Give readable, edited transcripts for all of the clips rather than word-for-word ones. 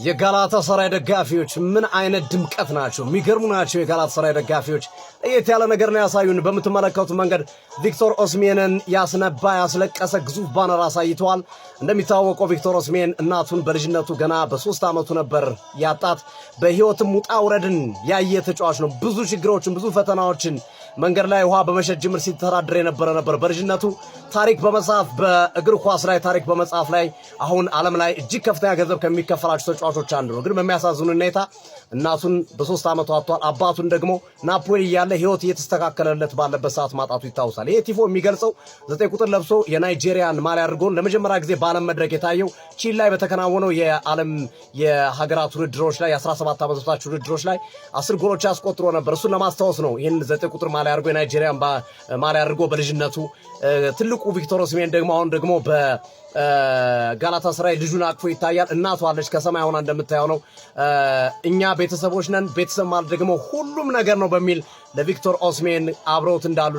የጋላታሳራይ ደጋፊዎች ምን አይነት ድምቀት ናቸው! የሚገርሙ ናቸው። የጋላታሳራይ ደጋፊዎች ለየት ያለ ነገር ነው ያሳዩን። በምትመለከቱት መንገድ ቪክቶር ኦስሜንን ያስነባ ያስለቀሰ ግዙፍ ባነር አሳይተዋል። እንደሚታወቀው ቪክቶር ኦስሜን እናቱን በልጅነቱ ገና በ3 ዓመቱ ነበር ያጣት። በህይወትም ውጣ ውረድን ያየ ተጫዋች ነው። ብዙ ችግሮችን ብዙ ፈተናዎችን መንገድ ላይ ውሃ በመሸጥ ጅምር ሲተዳደር የነበረ ነበር። በልጅነቱ ታሪክ በመጻፍ በእግር ኳስ ላይ ታሪክ በመጻፍ ላይ አሁን ዓለም ላይ እጅግ ከፍተኛ ገንዘብ ከሚከፈላቸው ተጫዋቾች አንዱ ነው። ግን በሚያሳዝን ሁኔታ እናቱን በ3 ዓመቱ አጥቷል። አባቱን ደግሞ ናፖሊ ያለ ህይወት እየተስተካከለለት ባለበት ሰዓት ማጣቱ ይታወሳል። ይሄ ቲፎ የሚገልጸው 9 ቁጥር ለብሶ የናይጄሪያን ማሊያ አድርጎ ለመጀመሪያ ጊዜ በዓለም መድረክ የታየው ቺሊ ላይ በተከናወነው የዓለም የሀገራት ውድድሮች ላይ የ17 ዓመት በታች ውድድሮች ላይ 10 ጎሎች ያስቆጥሮ ነበር። እሱን ለማስታወስ ነው ይሄን 9 ቁጥር ማሊያ አድርጎ የናይጄሪያን ማሊያ አድርጎ በልጅነቱ ትልቁ ቪክቶር ኦስሜን ደግሞ አሁን ደግሞ በጋላታሳራይ ልጁን አቅፎ ይታያል። እናቱ አለች ከሰማይ ሆና እንደምታየው ነው። እኛ ቤተሰቦች ነን፣ ቤተሰብ ማለት ደግሞ ሁሉም ነገር ነው በሚል ለቪክቶር ኦስሜን አብረውት እንዳሉ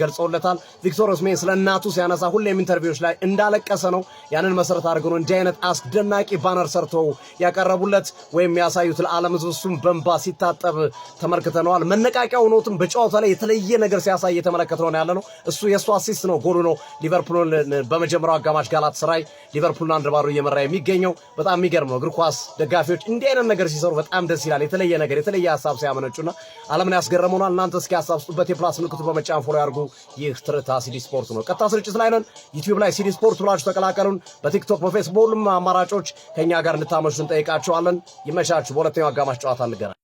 ገልጸውለታል። ቪክቶር ኦስሜን ስለ እናቱ ሲያነሳ ሁሌም ኢንተርቪዎች ላይ እንዳለቀሰ ነው። ያንን መሰረት አድርገው ነው እንዲህ አይነት አስደናቂ ባነር ሰርተው ያቀረቡለት ወይም ያሳዩት ለዓለም ሕዝብ። እሱም በእንባ ሲታጠብ ተመልክተነዋል። መነቃቂያ ሆኖትም በጨዋታ ላይ የተለየ ነገር ሲያሳይ የተመለከተው ነው ያለነው። እሱ የሱ አሲስት ነው፣ ጎሉ ነው። ሊቨርፑልን በመጀመሪያው አጋማሽ ጋላታሳራይ ሊቨርፑልን 1-0 እየመራ የሚገኘው በጣም የሚገርም ነው። እግር ኳስ ደጋፊዎች እንዲህ አይነት ነገር ሲሰሩ በጣም ደስ ይላል። የተለየ ነገር የተለየ ሐሳብ ሲያመነጩና ዓለምን ያስገረሙናል። እናንተ እስኪ ሐሳብ ስጡበት። የፕላስ ምልክቱ በመጫን ፎሎ ያርጉ። ይህ ትርታ ሲዲ ስፖርት ነው። ቀጥታ ስርጭት ላይ ነን። ዩቲዩብ ላይ ሲዲ ስፖርት ብላችሁ ተቀላቀሉን። በቲክቶክ በፌስቡክ ሁሉም አማራጮች ከኛ ጋር እንድታመሹ እንጠይቃችኋለን። ይመቻችሁ። በሁለተኛው አጋማሽ ጨዋታ እንገናኝ።